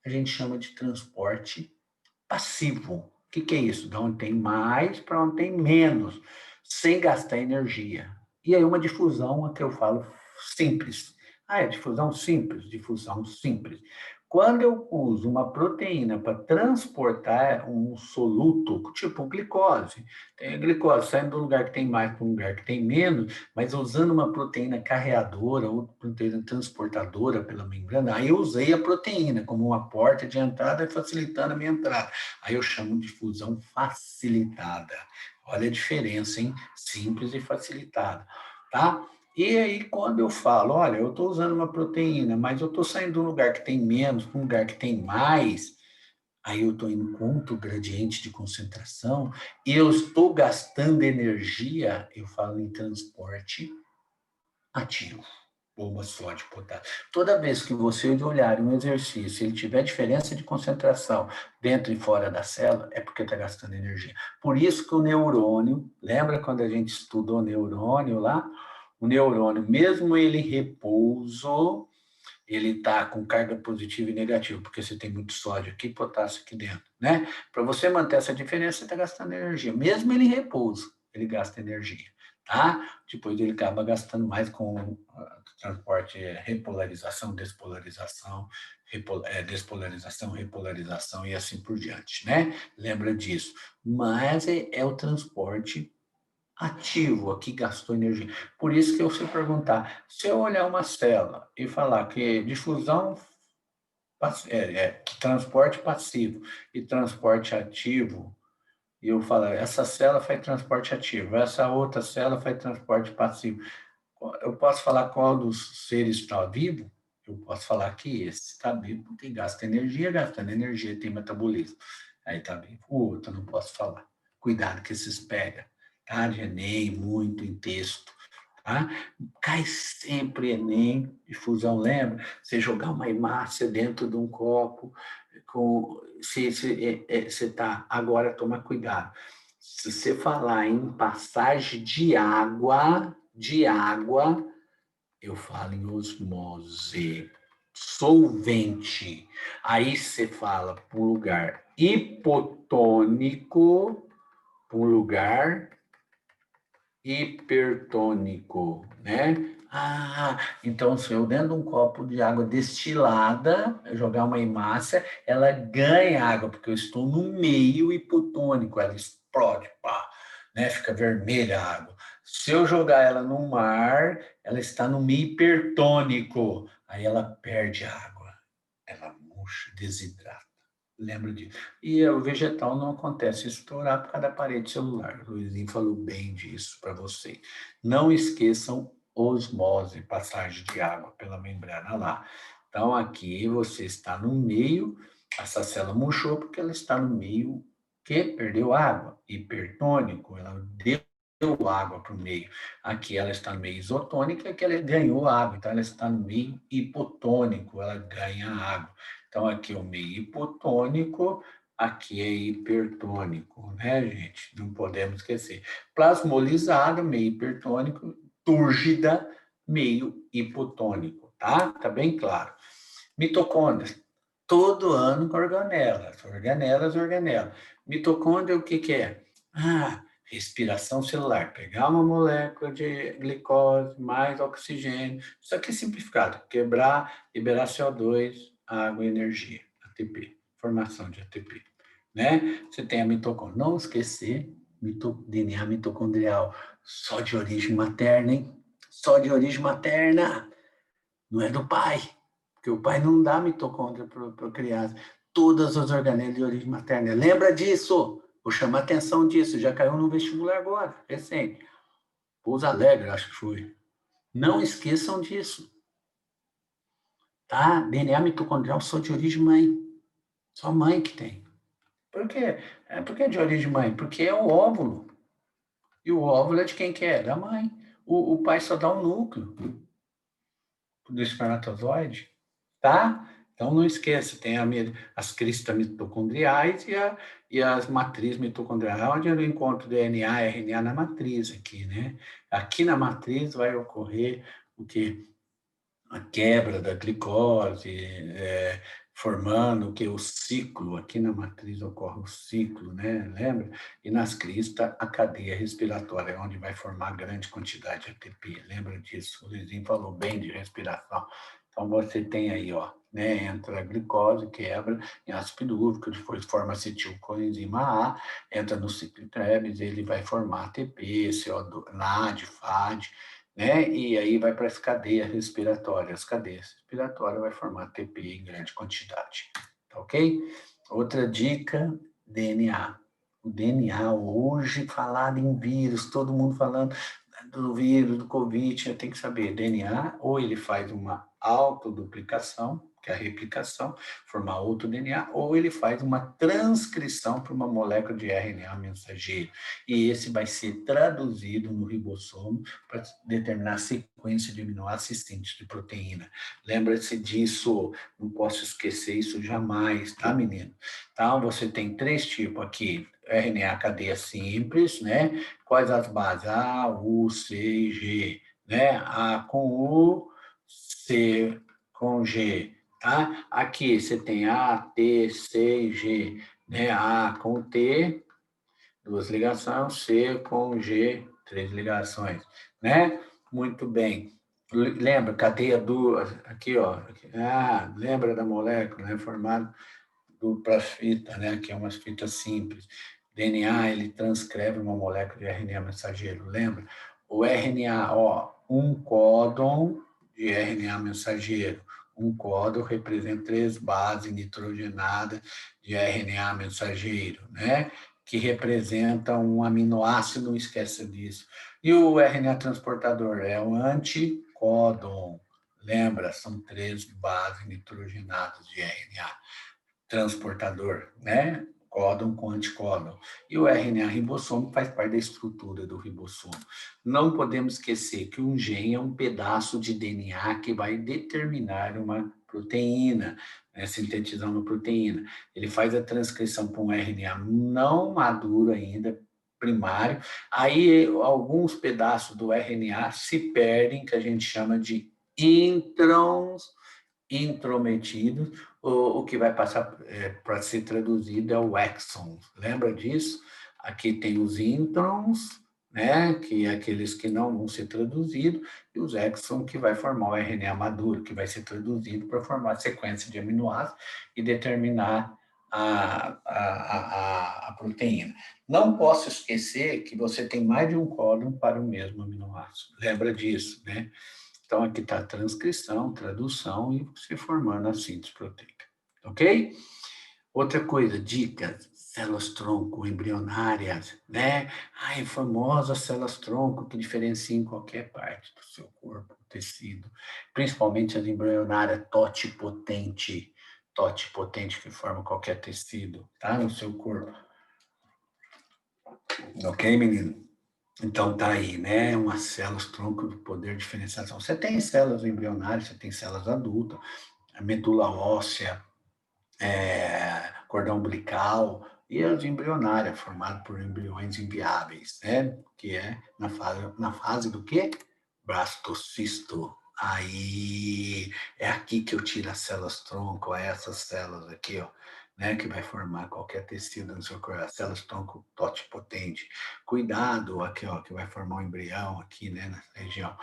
a gente chama de transporte passivo. O que é isso? Da onde tem mais para onde tem menos, sem gastar energia. E aí uma difusão, a que eu falo, simples. É difusão simples, difusão simples. Quando eu uso uma proteína para transportar um soluto, tipo glicose, tem a glicose saindo de um lugar que tem mais para um lugar que tem menos, mas usando uma proteína carreadora ou proteína transportadora pela membrana, aí eu usei a proteína como uma porta de entrada, facilitando a minha entrada. Aí eu chamo de fusão facilitada. Olha a diferença, hein? Simples e facilitada, tá? E aí, quando eu falo, olha, eu estou usando uma proteína, mas eu estou saindo de um lugar que tem menos para um lugar que tem mais, aí eu estou indo contra o gradiente de concentração, e eu estou gastando energia, eu falo em transporte ativo, bomba sódio potássio. Toda vez que você olhar um exercício, ele tiver diferença de concentração dentro e fora da célula, é porque está gastando energia. Por isso que o neurônio, lembra quando a gente estudou neurônio lá? O neurônio, mesmo ele em repouso, ele está com carga positiva e negativa, porque você tem muito sódio aqui e potássio aqui dentro, né? Para você manter essa diferença, você está gastando energia. Mesmo ele em repouso, ele gasta energia, tá? Depois ele acaba gastando mais com transporte, repolarização, despolarização, despolarização, repolarização e assim por diante, né? Lembra disso. Mas é o transporte ativo, aqui gastou energia. Por isso que eu se perguntar, se eu olhar uma célula e falar que difusão, transporte passivo e transporte ativo, e eu falar, essa célula faz transporte ativo, essa outra célula faz transporte passivo. Eu posso falar qual dos seres está vivo? Eu posso falar que esse está vivo porque gasta energia, gastando energia tem metabolismo. Aí está vivo. O outro eu não posso falar. Cuidado que esses pega, tá? De Enem, muito em texto, tá? Cai sempre Enem, difusão, lembra? Você jogar uma hemácia dentro de um copo, você está, agora toma cuidado. Se você falar em passagem de água, eu falo em osmose, solvente. Aí você fala para um lugar hipotônico, para um lugar hipertônico, né? Ah, então se eu dentro de um copo de água destilada, jogar uma hemácia, ela ganha água, porque eu estou no meio hipotônico, ela explode, pá, né? Fica vermelha a água. Se eu jogar ela no mar, ela está no meio hipertônico, aí ela perde água, ela murcha, desidrata. Lembro disso. E o vegetal não acontece estourar por causa da parede celular. O Luizinho falou bem disso para vocês. Não esqueçam osmose, passagem de água pela membrana lá. Então, aqui você está no meio, essa célula murchou porque ela está no meio que perdeu água. Hipertônico, ela deu água para o meio. Aqui ela está no meio isotônica, que ela ganhou água. Então, ela está no meio hipotônico, ela ganha água. Então, aqui é o meio hipotônico, aqui é hipertônico, né, gente? Não podemos esquecer. Plasmolizado, meio hipertônico, túrgida, meio hipotônico, tá? Tá bem claro. Mitocôndrias, todo ano com organelas, organelas, organelas. Mitocôndria, o que que é? Ah, respiração celular, pegar uma molécula de glicose mais oxigênio, isso aqui é simplificado, quebrar, liberar CO2, água e energia, ATP, formação de ATP, né? Você tem a mitocôndria, não esquecer, DNA mitocondrial, só de origem materna, hein? Só de origem materna, não é do pai, porque o pai não dá mitocôndria para a criança. Todas as organelas de origem materna. Lembra disso? Vou chamar a atenção disso. Já caiu no vestibular agora, recente. Pouso Alegre, acho que foi. Não esqueçam disso. Tá? DNA mitocondrial só de origem mãe. Só mãe que tem. Por quê? Por que de origem mãe? Porque é o óvulo. E o óvulo é de quem que é? Da mãe. O pai só dá um núcleo do espermatozoide. Tá? Então, não esqueça, tem as cristas mitocondriais e as matrizes mitocondriais, onde eu encontro DNA e RNA na matriz aqui, né? Aqui na matriz vai ocorrer o que? A quebra da glicose, formando o que? O ciclo, aqui na matriz ocorre o ciclo, né? Lembra? E nas cristas, a cadeia respiratória, onde vai formar grande quantidade de ATP. Lembra disso? O Luizinho falou bem de respiração. Então, você tem aí, ó, né, entra a glicose, quebra em ácido pirúvico, depois forma acetilcoenzima A, entra no ciclo Krebs, ele vai formar ATP, CO2, NAD, FAD, né, e aí vai para as cadeias respiratórias. As cadeias respiratórias vai formar ATP em grande quantidade, tá ok? Outra dica, DNA. O DNA, hoje, falado em vírus, todo mundo falando do vírus, do Covid, tem que saber, DNA, ou ele faz uma autoduplicação, que é a replicação, formar outro DNA, ou ele faz uma transcrição para uma molécula de RNA mensageiro. E esse vai ser traduzido no ribossomo para determinar a sequência de aminoácidos síntese de proteína. Lembra-se disso, não posso esquecer isso jamais, tá, menino? Então, você tem 3 tipos aqui, RNA cadeia simples, né? Quais as bases? A, U, C e G, né? A com U, C com G, tá? Aqui você tem A, T, C e G, né? A com T, 2 ligações, C com G, 3 ligações, né? Muito bem. Lembra, cadeia dupla, aqui, ó. Lembra da molécula, né? Formada dupla fita, né? Que é umas fitas simples. DNA, ele transcreve uma molécula de RNA mensageiro, lembra? O RNA, ó, um códon de RNA mensageiro. Um códon representa 3 bases nitrogenadas de RNA mensageiro, né? Que representa um aminoácido, não esqueça disso. E o RNA transportador é o anticódon. Lembra? São 3 bases nitrogenadas de RNA transportador, né? Códon com anticódon. E o RNA ribossomo faz parte da estrutura do ribossomo. Não podemos esquecer que um gene é um pedaço de DNA que vai determinar uma proteína, né, sintetizando uma proteína. Ele faz a transcrição para um RNA não maduro ainda, primário. Aí alguns pedaços do RNA se perdem, que a gente chama de introns intrometidos, o que vai passar para ser traduzido é o exon. Lembra disso? Aqui tem os introns, né, que é aqueles que não vão ser traduzidos, e os exons que vai formar o RNA maduro, que vai ser traduzido para formar a sequência de aminoácidos e determinar a proteína. Não posso esquecer que você tem mais de um códon para o mesmo aminoácido. Lembra disso, né? Então, aqui está a transcrição, tradução e se formando a síntese proteica. Ok? Outra coisa, dicas, células-tronco embrionárias, né? Ai, famosas células-tronco que diferenciam em qualquer parte do seu corpo, tecido, principalmente as embrionárias totipotente, totipotente que forma qualquer tecido, tá? No seu corpo. Ok, menino? Então, tá aí, né? Umas células tronco do poder de diferenciação. Você tem células embrionárias, você tem células adultas, a medula óssea, cordão umbilical e as embrionárias, formadas por embriões inviáveis, né? Que é na fase do quê? Blastocisto. Aí, é aqui que eu tiro as células tronco, essas células aqui, ó, né, que vai formar qualquer tecido no seu corpo, as células tronco totipotente. Cuidado, aqui, ó, que vai formar um embrião aqui, né, nessa região.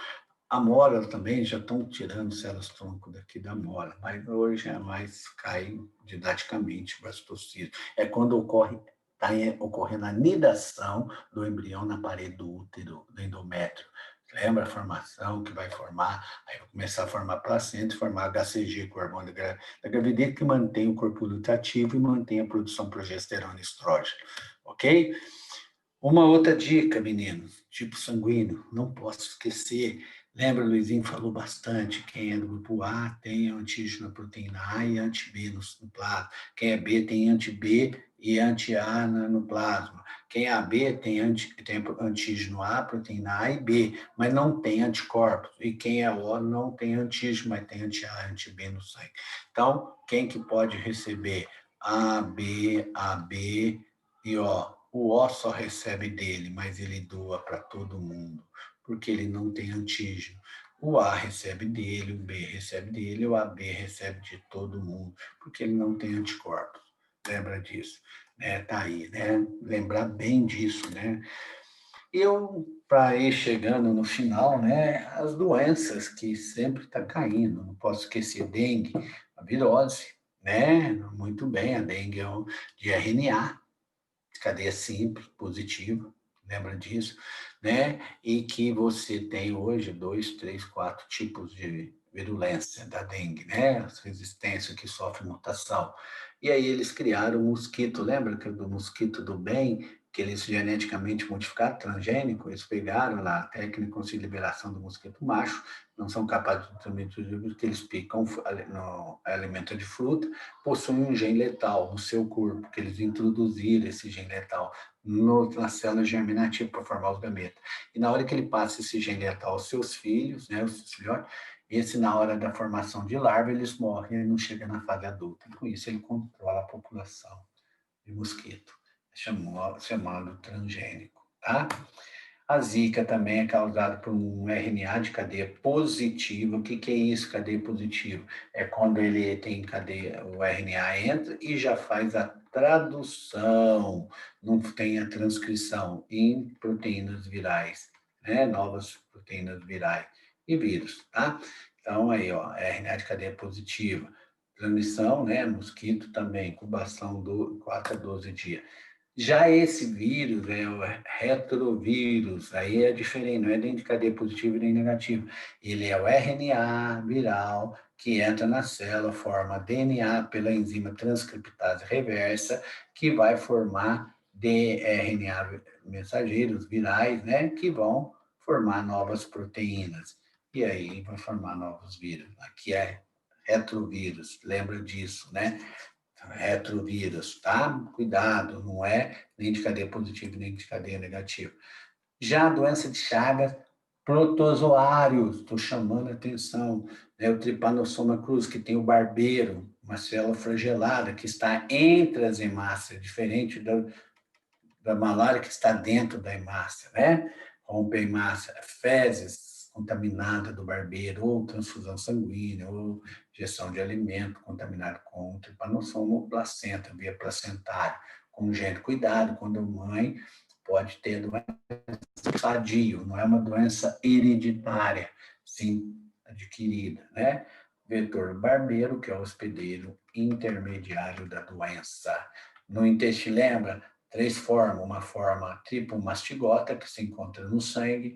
A mora também já estão tirando células tronco daqui da mora, mas hoje é mais cai didaticamente o blastocisto. É quando está ocorrendo a nidação do embrião na parede do útero, do endométrio. Lembra a formação que vai formar, aí vai começar a formar placenta e formar HCG, com o hormônio da gravidez, que mantém o corpo ativo e mantém a produção de progesterona e estrógeno, ok? Uma outra dica, meninos, tipo sanguíneo, não posso esquecer. Lembra, o Luizinho falou bastante, quem é do grupo A tem antígeno na proteína A e anti-B no plasma. Quem é B tem anti-B e anti-A no plasma. Quem é AB tem antígeno A, proteína A e B, mas não tem anticorpos. E quem é O não tem antígeno, mas tem anti-A e anti-B no sangue. Então, quem que pode receber AB e O? O O só recebe dele, mas ele doa para todo mundo, porque ele não tem antígeno. O A recebe dele, o B recebe dele, o AB recebe de todo mundo, porque ele não tem anticorpos. Lembra disso? Tá aí, né? Lembrar bem disso, né? Eu, para ir chegando no final, né, as doenças que sempre está caindo, não posso esquecer dengue, a virose, né, muito bem, a dengue é de RNA, cadeia simples, positiva, lembra disso, né? E que você tem hoje 2, 3, 4 tipos de virulência da dengue, né? As resistências que sofrem mutação. E aí eles criaram o mosquito, lembra que do mosquito do bem, que eles geneticamente modificaram, transgênico, eles pegaram lá a técnica de liberação do mosquito macho, não são capazes de transmitir porque eles picam no alimento de fruta, possuem um gene letal no seu corpo, que eles introduziram esse gene letal na célula germinativa para formar os gametas. E na hora que ele passa esse gene letal aos seus filhos, né, os seus filhotes, esse na hora da formação de larva, eles morrem e não chegam na fase adulta. E com isso ele controla a população de mosquito, chamado transgênico, tá? A zika também é causada por um RNA de cadeia positiva. O que é isso, cadeia positiva? É quando ele tem cadeia, o RNA entra e já faz a tradução, não tem a transcrição em proteínas virais, né? Novas proteínas virais e vírus, tá? Então, aí, ó, RNA de cadeia positiva. Transmissão, né? Mosquito também, incubação do 4 a 12 dias. Já esse vírus é o retrovírus, aí é diferente, não é nem de cadeia positiva nem negativa. Ele é o RNA viral que entra na célula, forma DNA pela enzima transcriptase reversa, que vai formar DNA mensageiros virais, né, que vão formar novas proteínas. E aí vai formar novos vírus. Aqui é retrovírus, lembra disso, né? Retrovírus, tá? Cuidado, não é nem de cadeia positiva nem de cadeia negativa. Já a doença de Chagas, protozoários, estou chamando a atenção, né? O Trypanosoma cruzi, que tem o barbeiro, uma célula flagelada que está entre as hemácias, diferente da malária que está dentro da hemácia, né? Rompe a hemácia, fezes contaminada do barbeiro, ou transfusão sanguínea, ou ingestão de alimento contaminado com tripanossoma ou placenta, via placentária, congênito. Cuidado, quando a mãe pode ter doença sadio, não é uma doença hereditária, sim adquirida, né? Vetor barbeiro, que é o hospedeiro intermediário da doença. No intestino, lembra? 3 formas, uma forma tripomastigota, que se encontra no sangue,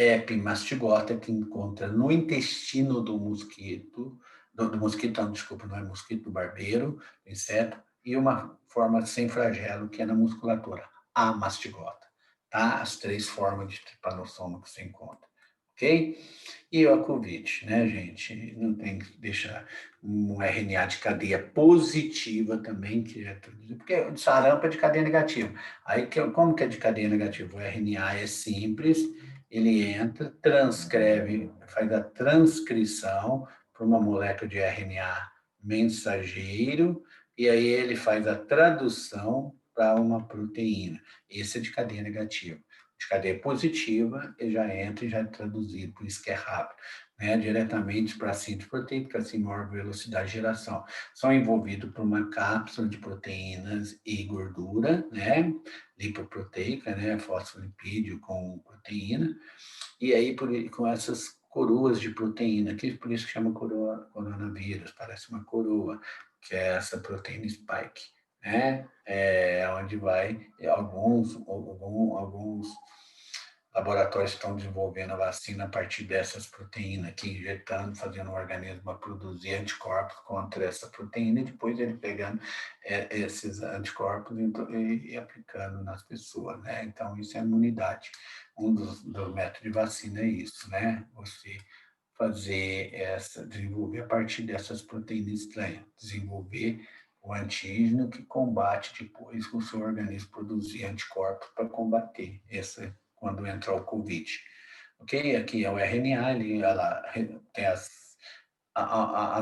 epimastigota, que encontra no intestino do mosquito, do mosquito, não, desculpa, não é mosquito, do barbeiro, do inseto, e uma forma sem flagelo, que é na musculatura, amastigota, tá? As 3 formas de tripanossoma que se encontra, ok? E a Covid, né, gente? Não tem que deixar um RNA de cadeia positiva também, que é tudo, porque o sarampo é de cadeia negativa. Aí, como que é de cadeia negativa? O RNA é simples, ele entra, transcreve, faz a transcrição para uma molécula de RNA mensageiro, e aí ele faz a tradução para uma proteína. Esse é de cadeia negativa. De cadeia positiva, ele já entra e já é traduzido, por isso que é rápido, né? Diretamente para a síntese proteica, assim, maior velocidade de geração. São envolvidos por uma cápsula de proteínas e gordura, né? Lipoproteica, né? Fosfolipídio com proteína, e aí com essas coroas de proteína, que por isso que chama coronavírus, parece uma coroa, que é essa proteína spike, né? Onde vai alguns laboratórios estão desenvolvendo a vacina a partir dessas proteínas, aqui injetando, fazendo o organismo a produzir anticorpos contra essa proteína, e depois ele pegando esses anticorpos e aplicando nas pessoas, né? Então, isso é imunidade. Um dos métodos de vacina é isso, né? Você desenvolver a partir dessas proteínas estranhas, desenvolver o antígeno que combate depois o seu organismo produzir anticorpos para combater essa quando entrar o Covid. Ok? Aqui é o RNA, ela tem as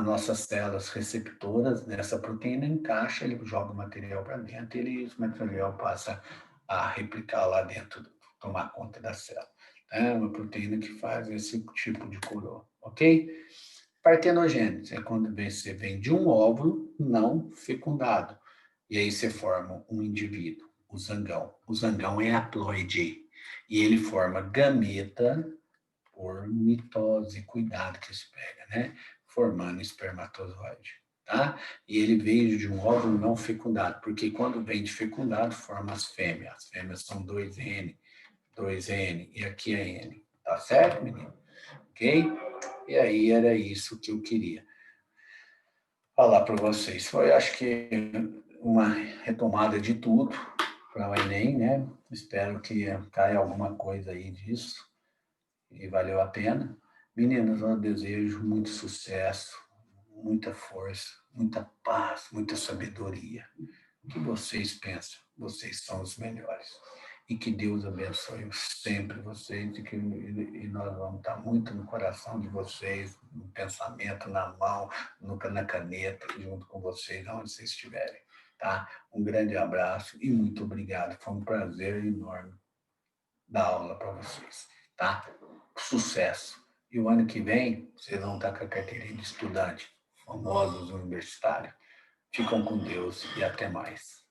nossas células receptoras dessa proteína, encaixa, ele joga o material para dentro e esse material passa a replicar lá dentro, tomar conta da célula. É uma proteína que faz esse tipo de coroa, ok? Partenogênese é quando você vem de um óvulo não fecundado, e aí você forma um indivíduo, o zangão. O zangão é haploide. E ele forma gameta por mitose, cuidado que isso pega, né? Formando espermatozoide, tá? E ele veio de um óvulo não fecundado, porque quando vem de fecundado, forma as fêmeas. As fêmeas são 2N, 2N, e aqui é N. Tá certo, menino? Ok? E aí era isso que eu queria falar para vocês. Foi, acho que, uma retomada de tudo para o Enem, né? Espero que caia alguma coisa aí disso e valeu a pena. Meninas, eu desejo muito sucesso, muita força, muita paz, muita sabedoria. O que vocês pensam? Vocês são os melhores. E que Deus abençoe sempre vocês e nós vamos estar muito no coração de vocês, no pensamento, na mão, na caneta, junto com vocês, onde vocês estiverem. Tá? Um grande abraço e muito obrigado. Foi um prazer enorme dar aula para vocês. Tá? Sucesso! E o ano que vem, vocês vão estar com a carteirinha de estudante, famosos universitários. Ficam com Deus e até mais.